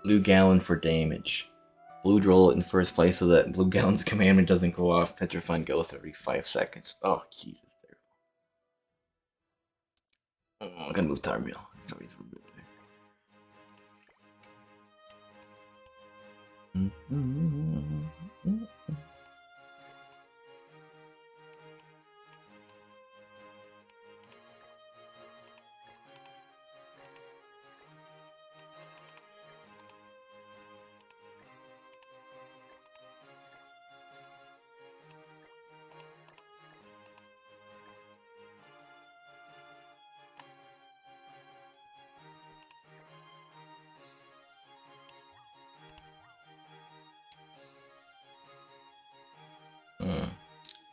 Blue Galland for damage. Blue Droll in first place so that Blue Galland's commandment doesn't go off. Petrifying Ghost every 5 seconds. Oh, Jesus. Oh, I'm gonna move Tarmiel. Sorry.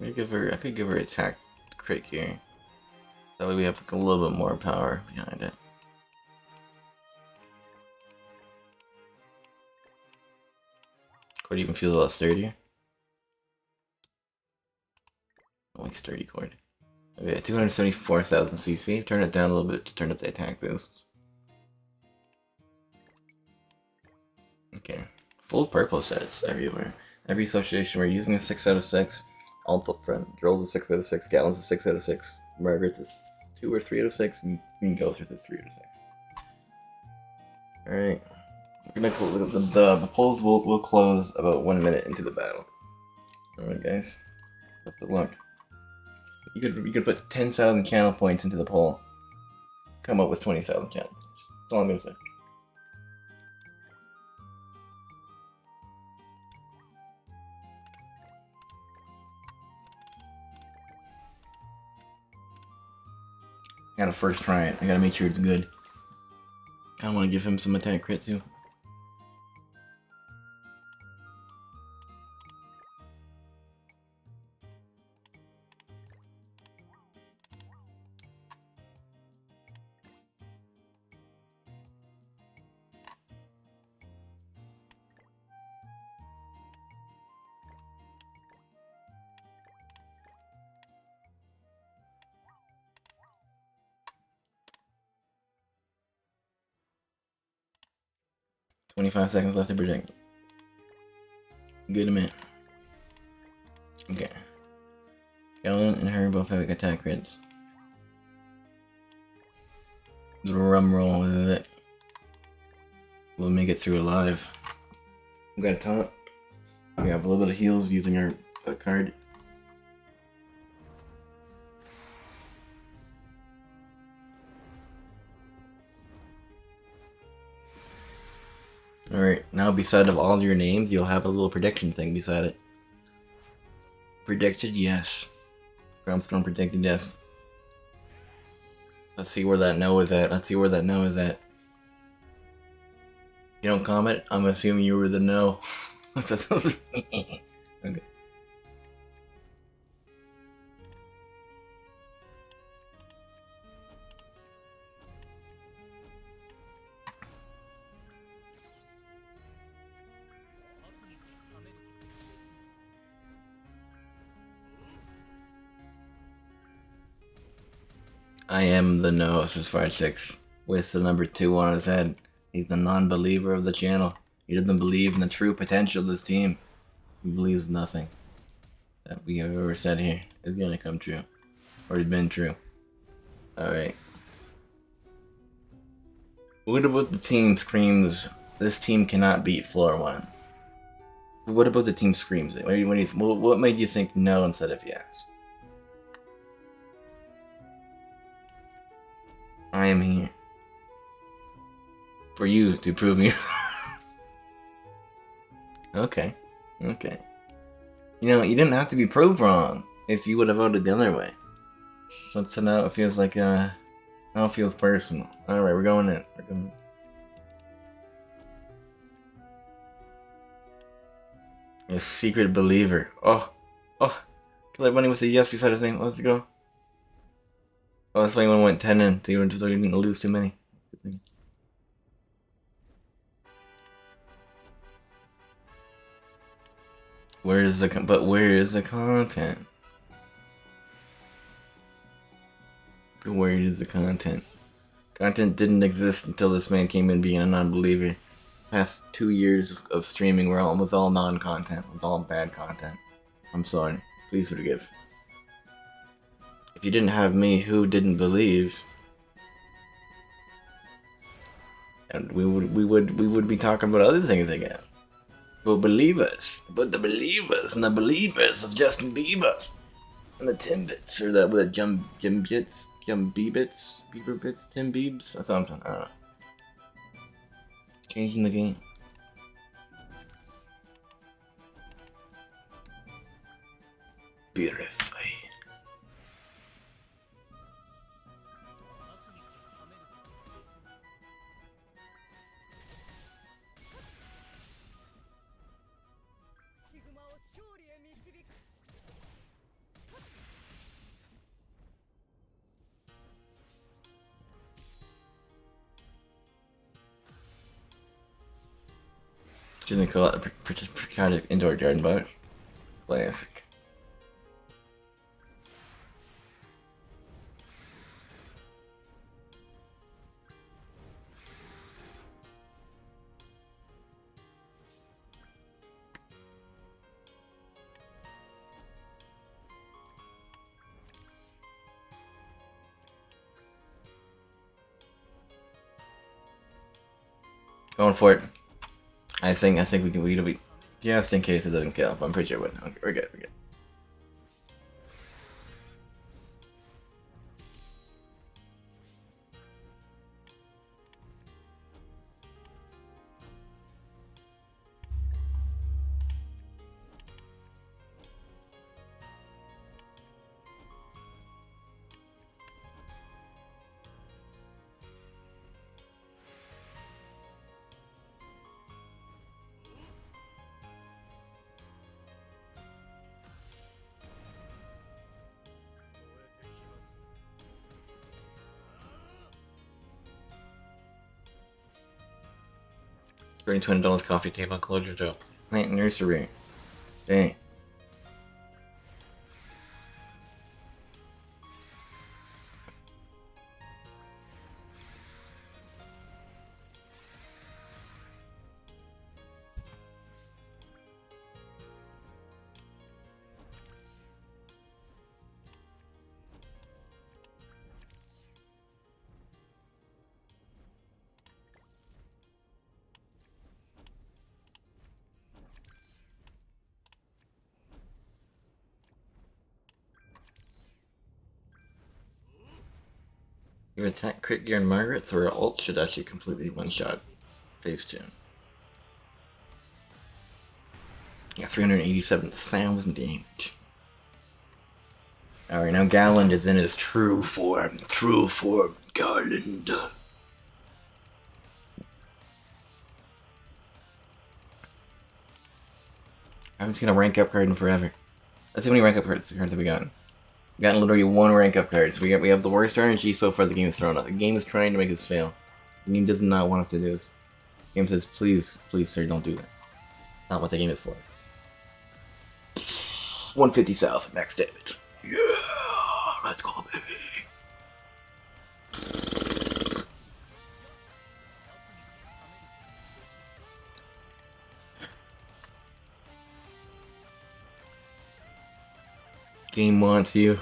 I could give her attack crit here. That way we have like a little bit more power behind it. Cord even feels a lot sturdier. Only sturdy cord. Okay, 274,000 CC. Turn it down a little bit to turn up the attack boosts. Okay. Full purple sets everywhere. Every association we're using a 6 out of 6. Alt friend. Droll's a 6 out of 6. Galland's a 6 out of 6. Margaret's a 2 or 3 out of 6. And Green Ghost is a 3 out of 6. Alright. We're gonna the polls will close about 1 minute into the battle. Alright guys. Best of luck. You could put 10,000 channel points into the poll. Come up with 20,000 channel points. That's all I'm gonna say. I gotta first try it. I gotta make sure it's good. I want to give him some attack crit too. $25 seconds left to predict. Good a minute. Okay. Galland and her both have attack crits. Drum roll with it. We'll make it through alive. We got a taunt. We have a little bit of heals using our card. Alright, now beside of all your names, you'll have a little prediction thing beside it. Predicted, yes. Groundstorm predicted, yes. Let's see where that no is at. Let's see where that no is at. You don't comment? I'm assuming you were the no. Okay. I am the no, says Farchix, with the number 2 on his head. He's the non-believer of the channel. He doesn't believe in the true potential of this team. He believes nothing that we have ever said here is gonna come true. Or has been true. Alright. What about the team screams, this team cannot beat floor 1? What about the team screams it? What made you think no instead of yes? I am here. For you to prove me. Okay. Okay. You know, you didn't have to be proved wrong if you would have voted the other way. So now it feels like, now it feels personal. Alright, we're going in. We're going in. A secret believer. Oh. Killer Bunny with a yes beside his name. Let's go. Oh, that's why anyone went 10 in, so you didn't lose too many. Where is the content? Where is the content? Content didn't exist until this man came in being a non-believer. Past 2 years of streaming was all non-content, was all bad content. I'm sorry. Please forgive. If you didn't have me, who didn't believe? And we would be talking about other things, I guess. But believers, but the believers and the believers of Justin Bieber and the Timbits or the Jim Bits, Bieber Bits, Tim Biebs, or something. I don't know. Changing the game. Beautiful. Didn't call it a kind of indoor garden box. Classic. Going for it. I think we can be just in case it doesn't kill. But I'm pretty sure it wouldn't. Okay, we're good. We're good. Bring $20 coffee table closure job. Plant nursery. Dang. Your attack crit gear and Margaret, so her ult should actually completely one-shot phase 2. Yeah, 387,000 damage. Alright, now Galland is in his true form. True form, Galland. I haven't seen a rank up card in forever. Let's see how many rank up cards have we gotten. We've gotten literally one rank up card. So we have the worst RNG so far the game has thrown out. The game is trying to make us fail. The game does not want us to do this. The game says, please, please, sir, don't do that. Not what the game is for. 150,000 max damage. Yeah, let's go, baby. Game wants you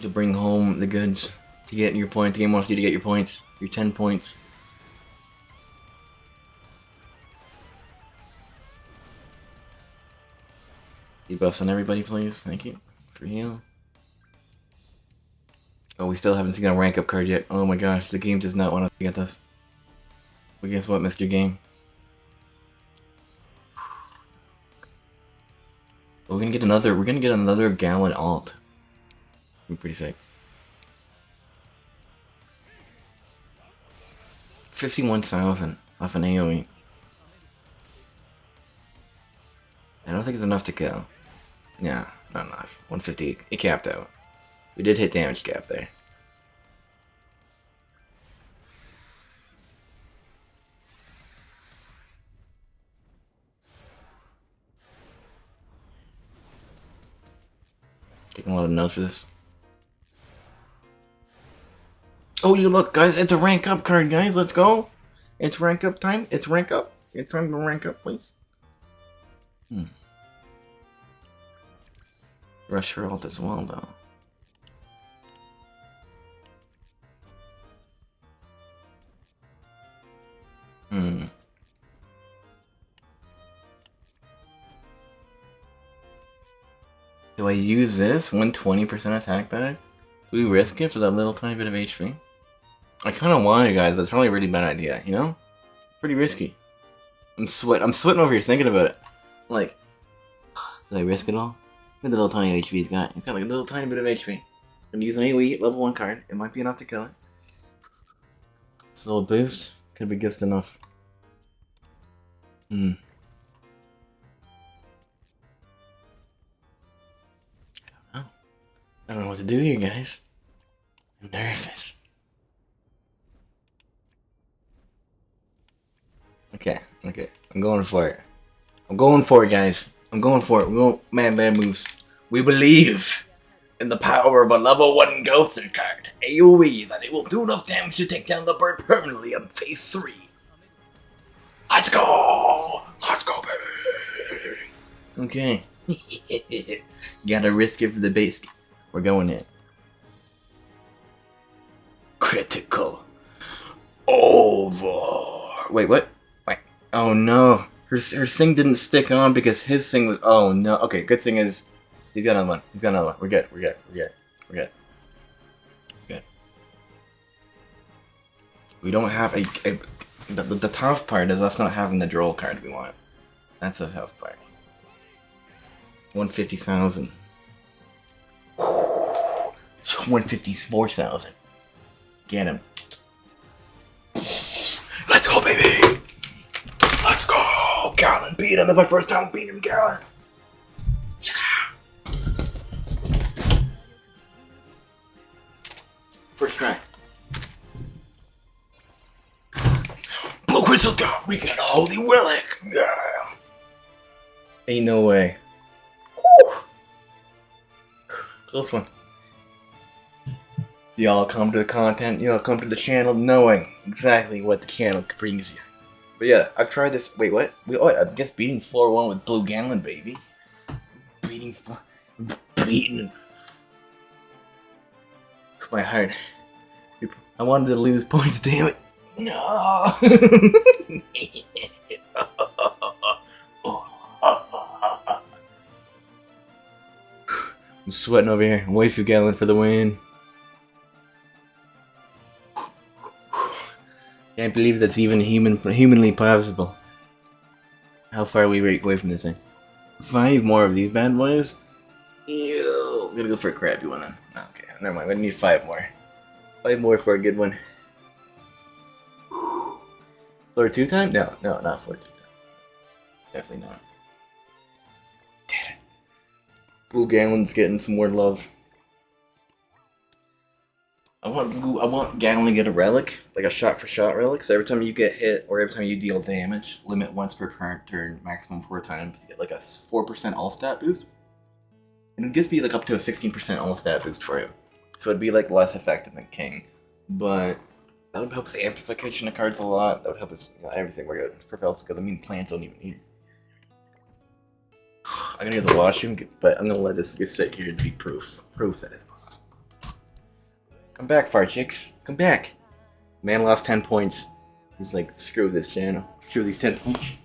to bring home the goods, to get your points. The game wants you to get your points, your 10 points. Debuffs on everybody, please. Thank you for heal. Oh, we still haven't seen a rank up card yet. Oh my gosh, the game does not want us to get this. But guess what, Mr. Game? We're gonna get another Galland alt. I'm pretty sick. 51,000 off an AoE. I don't think it's enough to kill. Yeah, not enough. 150. It capped out. We did hit damage cap there. Taking a lot of notes for this. Oh, you look, guys, it's a rank up card, guys. Let's go. It's rank up time. It's rank up. It's time to rank up, please. Rush her ult as well, though. Do I use this? 120% attack back? Do we risk it for that little tiny bit of HP? I kind of want to, guys, but it's probably a really bad idea, you know? Pretty risky. I'm sweating over here thinking about it. Like, do I risk it all? Look at the little tiny HP he's got. He's got like a little tiny bit of HP. I'm gonna use an AoE level 1 card. It might be enough to kill it. It's a little boost. Could be just enough. I don't know what to do here, guys. I'm nervous. Okay. I'm going for it. I'm going for it, guys. I'm going for it. We won't man moves. We believe in the power of a level 1 ghosted card. AoE that it will do enough damage to take down the bird permanently on phase 3. Let's go! Let's go, baby! Okay. Gotta risk it for the base. We're going in. Critical. Over. Wait, what? Wait. Oh no. Her sing didn't stick on because his sing was. Oh no. Okay, good thing is he's got another one. He's got another one. We're good. We're good. We're good. We're good. Good. We don't have the tough part is us not having the droll card we want. That's the tough part. 150,000. 154,000. Get him. Let's go, baby. Let's go. Galland beat him. That's my first time beating him, Galland. First try. Blue crystal top. We got a holy relic. Yeah. Ain't no way. Woo. Close one. Y'all come to the content, y'all come to the channel knowing exactly what the channel brings you. But yeah, I've tried this. Wait, what? I'm just beating floor 1 with Blue Galland, baby. Beating my heart. I wanted to lose points, damn it. No. I'm sweating over here. I'm waiting for Galland for the win. Can't believe that's even humanly possible. How far are we away from this thing? 5 more of these bad boys? Ew. I'm gonna go for a crappy one then. Okay, never mind. We need 5 more. 5 more for a good one. Floor 2 time? No, not floor 2 time. Definitely not. Damn it. Blue Galland's getting some more love. I want Galland to get a relic, like a shot-for-shot relic, so every time you get hit, or every time you deal damage, limit once per turn, maximum 4 times, you get like a 4% all-stat boost. And it would just be like up to a 16% all-stat boost for you. So it'd be like less effective than King. But that would help with the amplification of cards a lot, that would help us, everything we're good. Propels, because I mean plants don't even need it. I'm gonna go to the washroom, but I'm gonna let this just sit here to be proof that it's possible. Come back, fart chicks. Come back. Man lost 10 points. He's like, screw this channel. Screw these 10 points.